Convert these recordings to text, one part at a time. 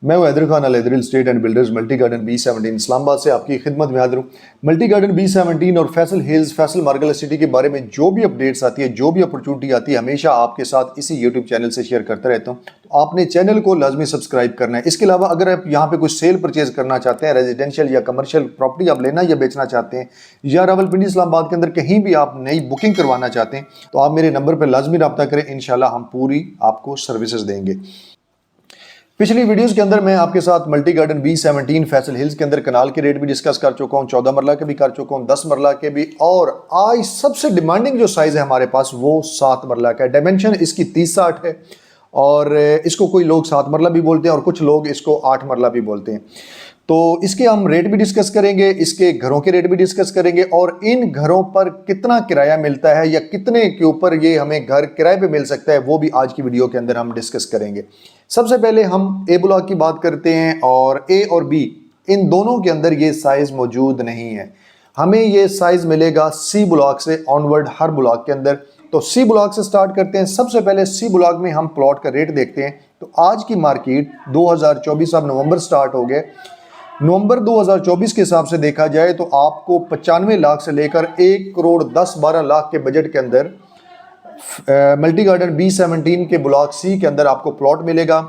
मैं हूं Haider Khan, Al Haider estate and builders, multi garden B17 Islamabad से आपकी खिदमत में हाजिर हूं। मल्टी गार्डन B17 और फैसल हिल्स, फैसल मार्गल सिटी के बारे में जो भी अपडेट्स आती है, जो भी अपॉर्चुनिटी आती है, हमेशा आपके साथ इसी यूट्यूब चैनल से शेयर करता रहता हूं। तो आपने चैनल को लाजमी सब्सक्राइब करना है। इसके अलावा अगर आप यहाँ पे कुछ सेल परचेज करना चाहते हैं, रेजिडेंशियल या कमर्शियल प्रॉपर्टी आप लेना या बेचना चाहते हैं, या रावलपिंडी इस्लामाबाद के अंदर कहीं भी आप नई बुकिंग करवाना चाहते हैं, तो आप मेरे नंबर पर लाजमी रब्ता करें। इंशाल्लाह हम पूरी आपको सर्विसेज देंगे। पिछली वीडियोस के अंदर मैं आपके साथ multi garden B17 Faisal hills के अंदर कनाल के रेट भी डिस्कस कर चुका हूं, 14 मरला के भी कर चुका हूं, 10 मरला के भी, और आज सबसे डिमांडिंग जो साइज है हमारे पास वो 7 मरला का है। डायमेंशन इसकी 30-60 है और इसको कोई लोग 7 मरला भी बोलते हैं और कुछ लोग इसको 8 मरला भी बोलते हैं। तो इसके हम रेट भी डिस्कस करेंगे, इसके घरों के रेट भी डिस्कस करेंगे, और इन घरों पर कितना किराया मिलता है या कितने के ऊपर ये हमें घर किराए पे मिल सकता है, वो भी आज की वीडियो के अंदर हम डिस्कस करेंगे। सबसे पहले हम ए ब्लॉक की बात करते हैं, और ए और बी इन दोनों के अंदर ये साइज मौजूद नहीं है। हमें ये साइज मिलेगा सी ब्लॉक से ऑनवर्ड हर ब्लॉक के अंदर। तो सी ब्लॉक से स्टार्ट करते हैं। सबसे पहले सी ब्लॉक में हम प्लॉट का रेट देखते हैं। तो आज की मार्केट 2024, अब नवंबर स्टार्ट हो गए, नवंबर 2024 के हिसाब से देखा जाए तो आपको 95 लाख से लेकर 1 करोड़ 10-12 लाख के बजट के अंदर मल्टी गार्डन B17 के ब्लॉक सी के अंदर आपको प्लॉट मिलेगा।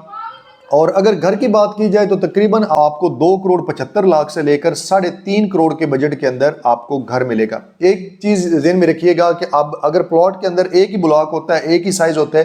और अगर घर की बात की जाए तो तकरीबन आपको 2 करोड़ 75 लाख से लेकर 3.5 करोड़ के बजट के अंदर आपको घर मिलेगा। एक चीज ध्यान में रखिएगा कि अब अगर प्लॉट के अंदर एक ही ब्लॉक होता है, एक ही साइज होता है,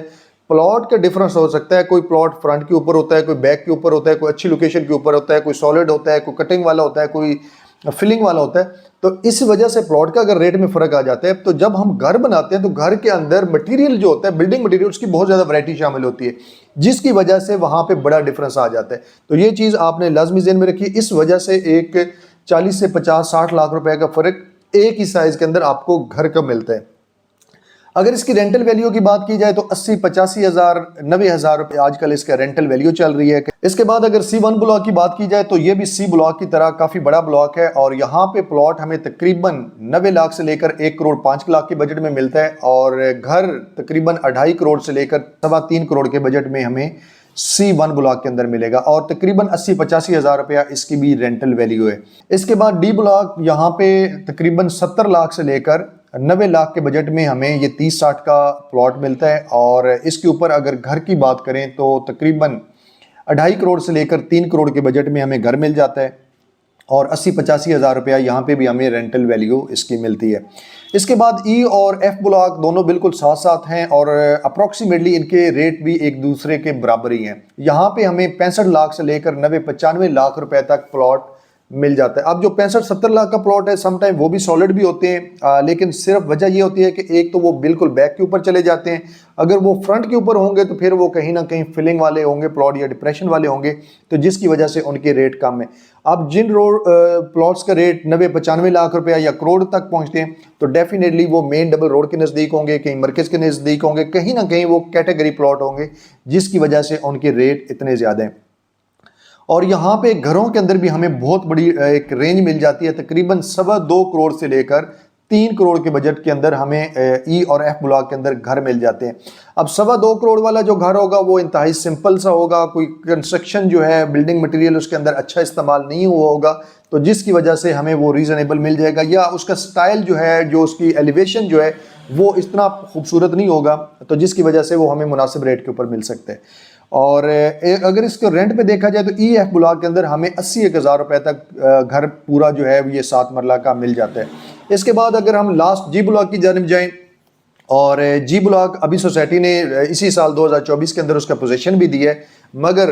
प्लॉट का डिफरेंस हो सकता है। कोई प्लॉट फ्रंट के ऊपर होता है, कोई बैक के ऊपर होता है, कोई अच्छी लोकेशन के ऊपर होता है, कोई सॉलिड होता है, कोई कटिंग वाला होता है, कोई फिलिंग वाला होता है। तो इस वजह से प्लॉट का अगर रेट में फर्क आ जाता है। तो जब हम घर बनाते हैं तो घर के अंदर मटेरियल जो होता है, बिल्डिंग मटेरियल, उसकी बहुत ज़्यादा वैरायटी शामिल होती है, जिसकी वजह से वहाँ पे बड़ा डिफरेंस आ जाता है। तो ये चीज़ आपने लाजमी ज़हन में रखी। इस वजह से एक 40 से 50-60 लाख रुपए का फ़र्क एक ही साइज़ के अंदर आपको घर का मिलता है। अगर इसकी रेंटल वैल्यू की बात की जाए तो 80-85 हज़ार 90 हज़ार रुपये आजकल इसका रेंटल वैल्यू चल रही है। इसके बाद अगर C1 ब्लॉक की बात की जाए तो ये भी सी ब्लॉक की तरह काफ़ी बड़ा ब्लॉक है, और यहाँ पे प्लॉट हमें तकरीबन 90 लाख से लेकर 1 करोड़ 5 लाख के बजट में मिलता है, और घर तकरीबन 2.5 करोड़ से लेकर 3.25 करोड़ के बजट में हमें C1 ब्लॉक के अंदर मिलेगा, और तकरीबन 80-85 हज़ार रुपया इसकी भी रेंटल वैल्यू है। इसके बाद डी ब्लॉक, यहाँ पे तकरीबन 70 लाख से लेकर 90 लाख के बजट में हमें ये 30-60 का प्लॉट मिलता है, और इसके ऊपर अगर घर की बात करें तो तकरीबन 2.5 करोड़ से लेकर 3 करोड़ के बजट में हमें घर मिल जाता है, और 80-85 हज़ार रुपया यहाँ पे भी हमें रेंटल वैल्यू इसकी मिलती है। इसके बाद ई और एफ ब्लॉक दोनों बिल्कुल साथ साथ हैं, और अप्रॉक्सीमेटली इनके रेट भी एक दूसरे के बराबर ही हैं। यहाँ पे हमें 65 लाख से लेकर 90-95 लाख रुपए तक प्लॉट मिल जाता है। अब जो 65-70 लाख का प्लॉट है, समटाइम वो भी सॉलिड भी होते हैं, लेकिन सिर्फ वजह ये होती है कि एक तो वो बिल्कुल बैक के ऊपर चले जाते हैं। अगर वो फ्रंट के ऊपर होंगे तो फिर वो कहीं ना कहीं फिलिंग वाले होंगे प्लॉट, या डिप्रेशन वाले होंगे, तो जिसकी वजह से उनके रेट कम है। अब जिन रोड प्लॉट्स का रेट 90-95 लाख रुपया या करोड़ तक पहुंचते हैं, तो डेफिनेटली वो मेन डबल रोड के नज़दीक होंगे, कहीं मरकज़ के नज़दीक होंगे, कहीं ना कहीं वो कैटेगरी प्लॉट होंगे, जिसकी वजह से उनके रेट इतने ज़्यादा हैं। और यहाँ पे घरों के अंदर भी हमें बहुत बड़ी एक रेंज मिल जाती है, तकरीबन 2.25 करोड़ से लेकर 3 करोड़ के बजट के अंदर हमें ई और एफ ब्लॉक के अंदर घर मिल जाते हैं। अब 2.25 करोड़ वाला जो घर होगा वो इंतहाई सिंपल सा होगा, कोई कंस्ट्रक्शन जो है, बिल्डिंग मटेरियल उसके अंदर अच्छा इस्तेमाल नहीं हुआ होगा, तो जिसकी वजह से हमें वो रीज़नेबल मिल जाएगा, या उसका स्टाइल जो है, जो उसकी एलिवेशन जो है, वो इतना खूबसूरत नहीं होगा, तो जिसकी वजह से वो हमें मुनासिब रेट के ऊपर मिल सकते हैं। और अगर इसको रेंट पे देखा जाए तो ई एफ ब्लॉक के अंदर हमें 80-1 हज़ार रुपये तक घर पूरा जो है ये 7 मरला का मिल जाता है। इसके बाद अगर हम लास्ट जी ब्लॉक की जानिब जाएं, और जी ब्लॉक अभी सोसाइटी ने इसी साल 2024 के अंदर उसका पोजीशन भी दिया है, मगर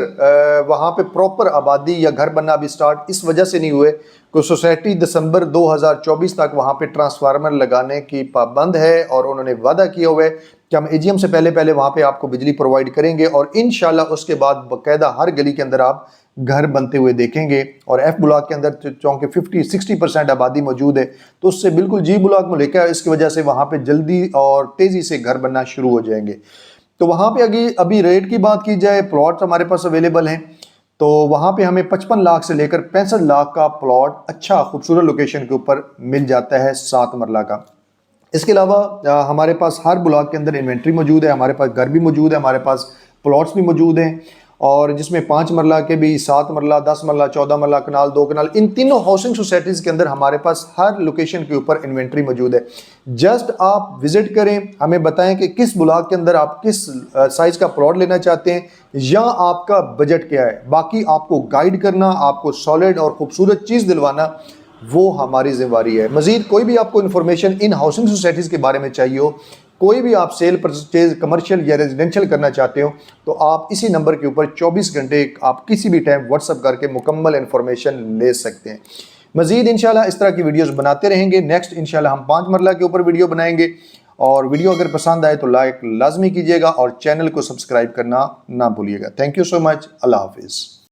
वहाँ पे प्रॉपर आबादी या घर बनना अभी स्टार्ट इस वजह से नहीं हुए कि सोसाइटी दिसंबर 2024 तक वहाँ पे ट्रांसफार्मर लगाने की पाबंद है, और उन्होंने वादा किया हुआ है कि हम AGM से पहले पहले वहाँ पे आपको बिजली प्रोवाइड करेंगे, और इंशाल्लाह उसके बाद बाकायदा हर गली के अंदर आप घर बनते हुए देखेंगे। और एफ ब्लॉक के अंदर चूँकि 50-60% आबादी मौजूद है, तो उससे बिल्कुल जी ब्लॉक में लेकर, इसकी वजह से वहाँ पे जल्दी और तेज़ी से घर बनना शुरू हो जाएंगे। तो वहाँ पे अभी रेट की बात की जाए, प्लॉट हमारे पास अवेलेबल हैं, तो वहाँ पे हमें 55 लाख से लेकर 65 लाख का प्लॉट अच्छा खूबसूरत लोकेशन के ऊपर मिल जाता है 7 मरला का। इसके अलावा हमारे पास हर ब्लॉक के अंदर इन्वेंट्री मौजूद है, हमारे पास घर भी मौजूद है, हमारे पास प्लॉट्स भी मौजूद हैं, और जिसमें 5 मरला के भी, 7 मरला, 10 मरला, 14 मरला, कनाल, 2 कनाल, इन तीनों हाउसिंग सोसाइटीज़ के अंदर हमारे पास हर लोकेशन के ऊपर इन्वेंट्री मौजूद है। जस्ट आप विजिट करें, हमें बताएं कि किस ब्लॉक के अंदर आप किस साइज़ का प्लॉट लेना चाहते हैं या आपका बजट क्या है। बाकी आपको गाइड करना, आपको सॉलिड और खूबसूरत चीज़ दिलवाना, वो हमारी जिम्मेवारी है। मजीद कोई भी आपको इन्फॉर्मेशन इन हाउसिंग सोसाइटीज़ के बारे में चाहिए हो, कोई भी आप सेल परचेज कमर्शियल या रेजिडेंशियल करना चाहते हो, तो आप इसी नंबर के ऊपर 24 घंटे आप किसी भी टाइम व्हाट्सअप करके मुकम्मल इन्फॉर्मेशन ले सकते हैं। मजीद इंशाल्लाह इस तरह की वीडियोस बनाते रहेंगे। नेक्स्ट इंशाल्लाह हम 5 मरला के ऊपर वीडियो बनाएंगे। और वीडियो अगर पसंद आए तो लाइक लाजमी कीजिएगा और चैनल को सब्सक्राइब करना ना भूलिएगा। Thank you so much. Allah हाफिज़।